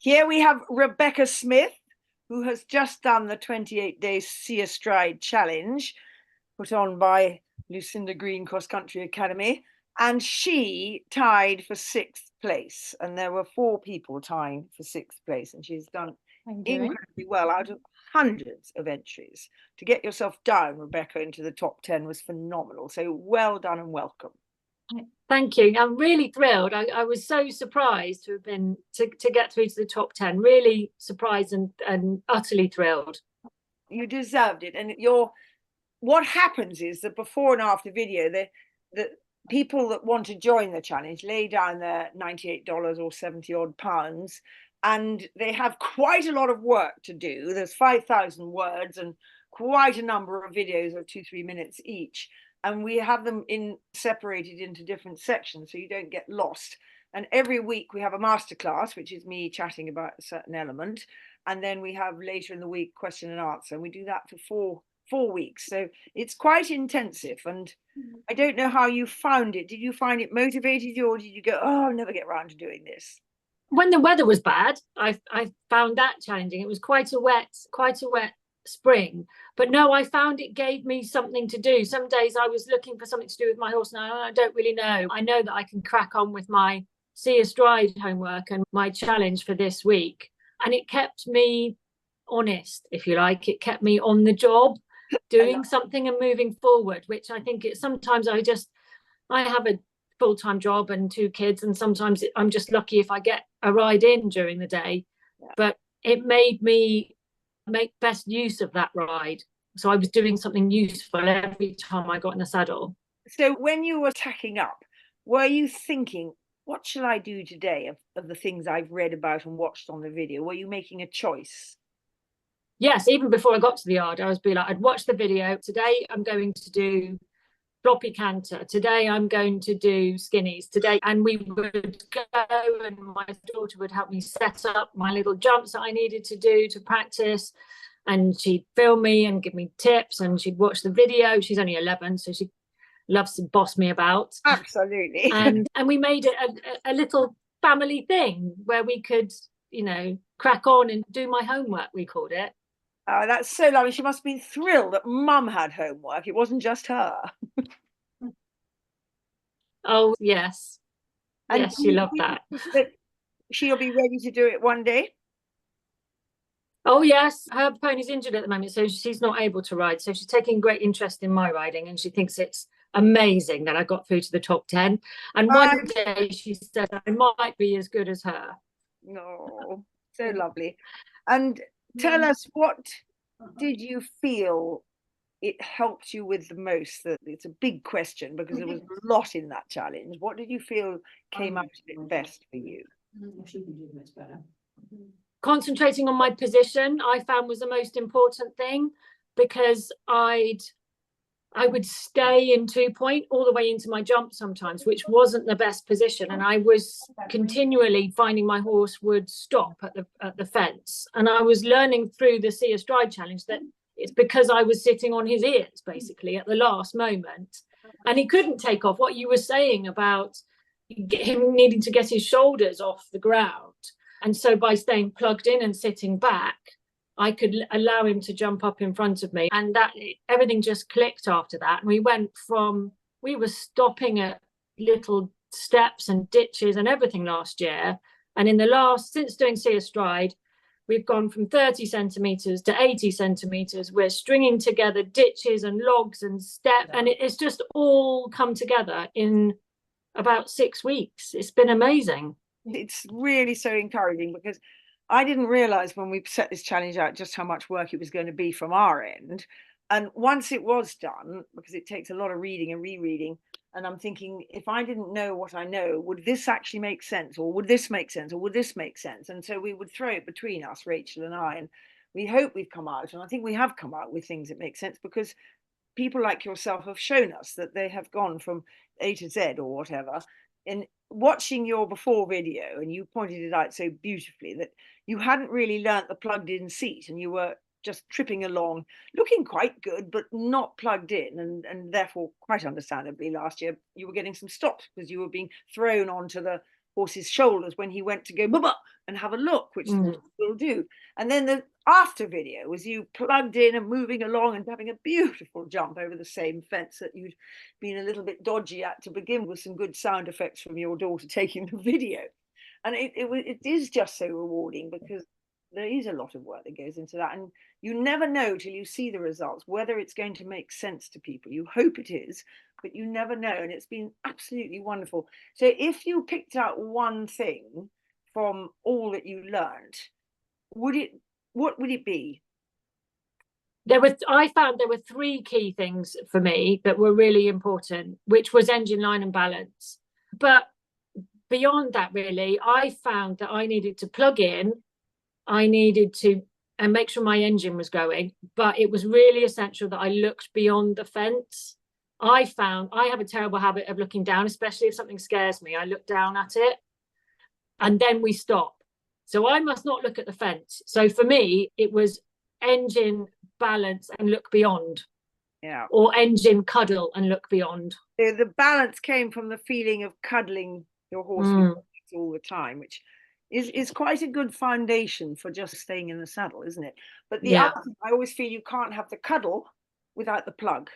Here we have Rebecca Smith, who has just done the 28-day Sea Stride Challenge, put on by Lucinda Green Cross Country Academy. And she tied for 6th place. And there were 4 people tying for 6th place. And she's done incredibly well out of hundreds of entries. To get yourself down, Rebecca, into the top 10 was phenomenal. So well done and welcome. Thank you. I'm really thrilled. I was so surprised to have been to get through to the top 10. Really surprised and utterly thrilled. You deserved it. And what happens is that before and after video, the people that want to join the challenge lay down their $98 or 70 odd pounds, and they have quite a lot of work to do. There's 5,000 words and quite a number of videos of 2-3 minutes each. And we have them separated into different sections so you don't get lost. And every week we have a masterclass, which is me chatting about a certain element. And then we have later in the week question and answer. And we do that for four weeks. So it's quite intensive. And I don't know how you found it. Did you find it motivated you, or did you go, oh, I'll never get around to doing this? When the weather was bad, I found that challenging. It was quite a wet spring, but no, I found it gave me something to do. Some days I was looking for something to do with my horse, and I don't really know. I know that I can crack on with my Sea Stride homework and my challenge for this week, and it kept me honest, if you like. It kept me on the job, doing something and moving forward, which I think sometimes I have a full-time job and 2 kids, and sometimes I'm just lucky if I get a ride in during the day. But it made me make best use of that ride. So I was doing something useful every time I got in the saddle. So when you were tacking up, were you thinking, what shall I do today of the things I've read about and watched on the video? Were you making a choice? Yes, even before I got to the yard, I'd watch the video. Today I'm going to do floppy canter. Today I'm going to do skinnies today. And we would go, and my daughter would help me set up my little jumps that I needed to do to practice. And she'd film me and give me tips, and she'd watch the video. She's only 11, so she loves to boss me about. Absolutely. And we made it a little family thing where we could, crack on and do my homework, we called it. Oh, that's so lovely. She must have been thrilled that Mum had homework. It wasn't just her. Oh, yes. And yes, she loved that. She'll be ready to do it one day? Oh, yes. Her pony's injured at the moment, so she's not able to ride. So she's taking great interest in my riding, and she thinks it's amazing that I got through to the top 10. And one day she said I might be as good as her. No, so lovely. And tell us, what did you feel it helped you with the most? That it's a big question because there was a lot in that challenge. What did you feel came out of it best for you? Concentrating on my position, I found, was the most important thing, because I would stay in 2-point all the way into my jump sometimes, which wasn't the best position, and I was continually finding my horse would stop at the fence. And I was learning through the Sea Stride challenge that it's because I was sitting on his ears basically at the last moment, and he couldn't take off. What you were saying about him needing to get his shoulders off the ground, and so by staying plugged in and sitting back, I could allow him to jump up in front of me, and that everything just clicked after that. And we were stopping at little steps and ditches and everything last year. And since doing Sea Stride, we've gone from 30 centimeters to 80 centimeters. We're stringing together ditches and logs and steps, and it's just all come together in about 6 weeks. It's been amazing. It's really so encouraging, because I didn't realize when we set this challenge out just how much work it was going to be from our end. And once it was done, because it takes a lot of reading and rereading, and I'm thinking, if I didn't know what I know, would this actually make sense? Or would this make sense? Or would this make sense? And so we would throw it between us, Rachel and I, and we hope we've come out. And I think we have come out with things that make sense, because people like yourself have shown us that they have gone from A to Z or whatever. In watching your before video, and you pointed it out so beautifully, that you hadn't really learnt the plugged in seat, and you were just tripping along, looking quite good, but not plugged in. And therefore, quite understandably, last year, you were getting some stops because you were being thrown onto the horse's shoulders when he went to go bubba and have a look, which will do. And then the after video was you plugged in and moving along and having a beautiful jump over the same fence that you'd been a little bit dodgy at to begin with, some good sound effects from your daughter taking the video. And it is just so rewarding, because there is a lot of work that goes into that, and you never know till you see the results whether it's going to make sense to people. You hope it is, but you never know. And it's been absolutely wonderful. So if you picked out one thing from all that you learned, what would it be? I found there were three key things for me that were really important, which was engine line and balance. But beyond that, really, I found that I needed to plug in, I needed to and make sure my engine was going, but it was really essential that I looked beyond the fence. I found I have a terrible habit of looking down, especially if something scares me. I look down at it and then we stop. So I must not look at the fence. So for me, it was engine, balance, and look beyond. Yeah. Or engine, cuddle, and look beyond. The balance came from the feeling of cuddling your horse all the time, which is quite a good foundation for just staying in the saddle, isn't it? But the other thing, I always feel you can't have the cuddle without the plug.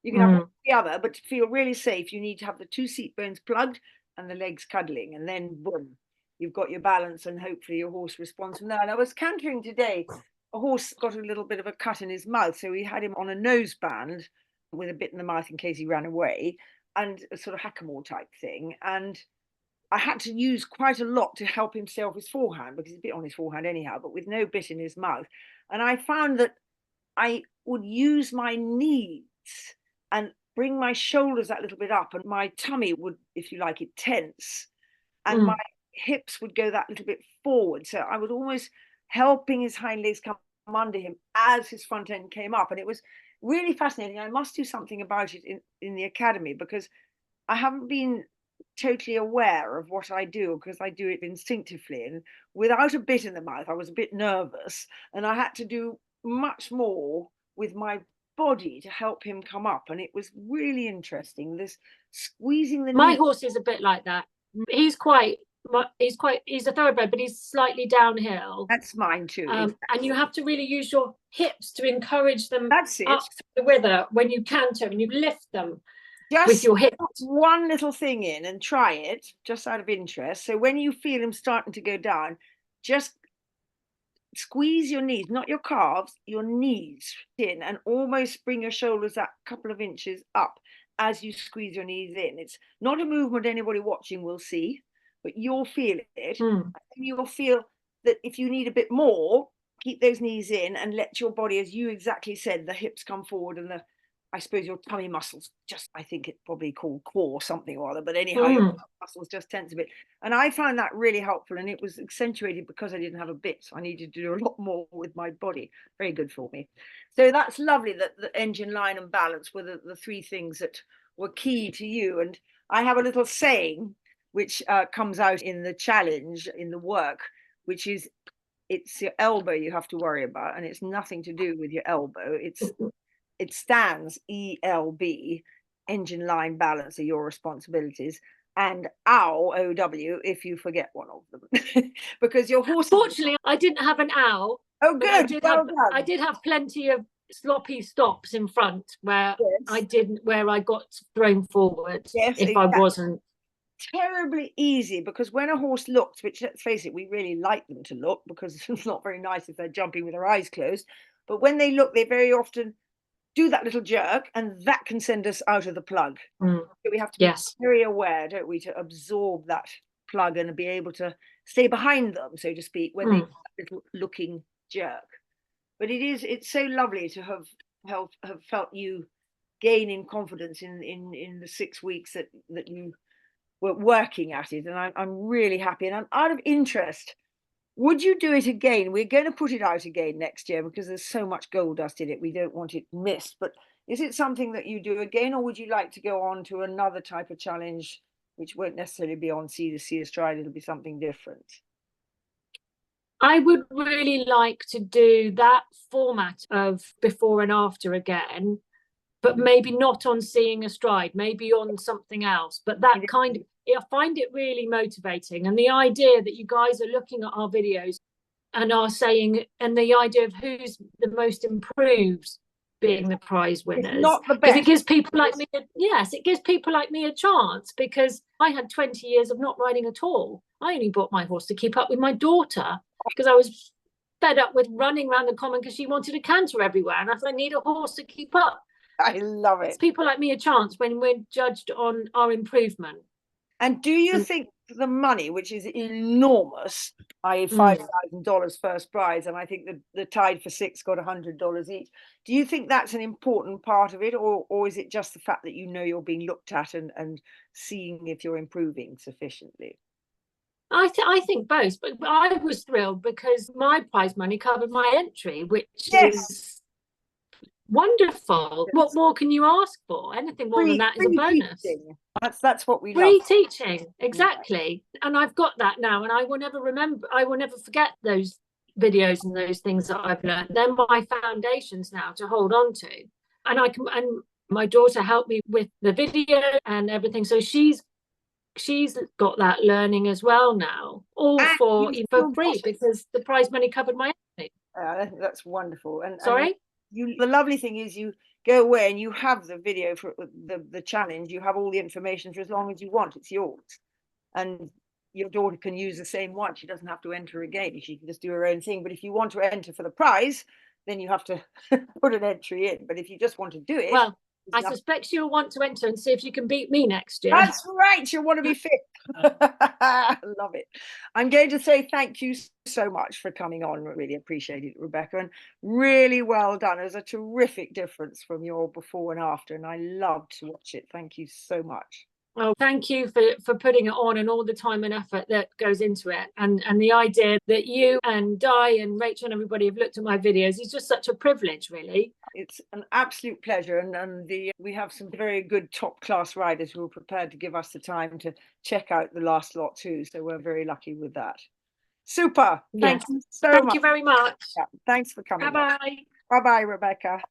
You can have the other, but to feel really safe, you need to have the two seat bones plugged and the legs cuddling, and then boom, you've got your balance, and hopefully your horse responds from there. And I was cantering today, a horse got a little bit of a cut in his mouth, so we had him on a nose band with a bit in the mouth in case he ran away, and a sort of hackamore type thing. And I had to use quite a lot to help him stay off his forehand, because he's a bit on his forehand anyhow, but with no bit in his mouth. And I found that I would use my knees and bring my shoulders that little bit up, and my tummy would, if you like it, tense, and my hips would go that little bit forward. So I was almost helping his hind legs come under him as his front end came up. And it was really fascinating. I must do something about it in the academy, because I haven't been totally aware of what I do, because I do it instinctively, and without a bit in the mouth I was a bit nervous, and I had to do much more with my body to help him come up. And it was really interesting, this squeezing the my knee. horse is a bit like that. He's a thoroughbred, but he's slightly downhill. That's mine too. Exactly. And you have to really use your hips to encourage them That's it. up the wither when you canter, and you lift them just with your hips. Put one little thing in and try it, just out of interest. So when you feel him starting to go down, just squeeze your knees, not your calves, your knees in, and almost bring your shoulders that couple of inches up as you squeeze your knees in. It's not a movement anybody watching will see, but you'll feel it. And you'll feel that if you need a bit more, keep those knees in and let your body, as you exactly said, the hips come forward, and I suppose your tummy muscles, just, I think it's probably called core something or other, but anyhow, your muscles just tense a bit. And I found that really helpful, and it was accentuated because I didn't have a bit, so I needed to do a lot more with my body. Very good for me. So that's lovely that the engine, line, and balance were the three things that were key to you. And I have a little saying which comes out in the challenge, in the work, which is, it's your elbow you have to worry about, and it's nothing to do with your elbow. It stands ELB, engine, line, balance are your responsibilities, and OW if you forget one of them. Because your horse. Fortunately, I didn't have an ow. Oh, good. I did have plenty of sloppy stops in front where I got thrown forward if I wasn't. Terribly easy, because when a horse looks, which, let's face it, we really like them to look, because it's not very nice if they're jumping with their eyes closed, but when they look, they very often do that little jerk, and that can send us out of the plug. So we have to be very aware, don't we, to absorb that plug and be able to stay behind them, so to speak, when they do that little looking jerk. But it's so lovely to have felt you gain in confidence in the 6 weeks that you were working at it, and I'm really happy. And I'm out of interest, would you do it again? We're going to put it out again next year, because there's so much gold dust in it, we don't want it missed. But is it something that you do again, or would you like to go on to another type of challenge, which won't necessarily be on Sea to Sea Astride? It'll be something different. I would really like to do that format of before and after again, but maybe not on Seeing Astride, maybe on something else. But that kind of, I find it really motivating. And the idea that you guys are looking at our videos and are saying, and the idea of who's the most improved being the prize It's winners, not the because it best. gives people like me, yes, it gives people like me a chance, because I had 20 years of not riding at all. I only bought my horse to keep up with my daughter because I was fed up with running around the common because she wanted to canter everywhere, and I thought I need a horse to keep up. I love It's it. people like me a chance when we're judged on our improvement. And do you think the money, which is enormous, i.e. $5,000 first prize, and I think the tied for 6 got $100 each, do you think that's an important part of it, or is it just the fact that you know you're being looked at and seeing if you're improving sufficiently? I think both, but I was thrilled because my prize money covered my entry, which Yes. is wonderful. What more can you ask for? Anything more than that is a Free bonus. teaching. That's what we love. Free teaching, exactly. And I've got that now, and I will never forget those videos and those things that I've learned. They're my foundations now to hold on to. And my daughter helped me with the video and everything. So she's got that learning as well now, all for free, because the prize money covered my entry. I think that's wonderful. And Sorry? the lovely thing is you go away and you have the video for the challenge. You have all the information for as long as you want. It's yours, and your daughter can use the same one. She doesn't have to enter again. She can just do her own thing. But if you want to enter for the prize, then you have to put an entry in. But if you just want to do it, well, I suspect she'll want to enter and see if she can beat me next year. That's right. She'll want to be fit. Love it. I'm going to say thank you so much for coming on. Really appreciate it, Rebecca, and really well done. There's a terrific difference from your before and after, and I loved to watch it. Thank you so much. Well, thank you for putting it on and all the time and effort that goes into it. And the idea that you and Di and Rachel and everybody have looked at my videos is just such a privilege, really. It's an absolute pleasure. And we have some very good top class riders who are prepared to give us the time to check out the last lot too. So we're very lucky with that. Super. Thank you so much. Thank you very much. Yeah, thanks for coming. Bye-bye. Bye-bye, Rebecca.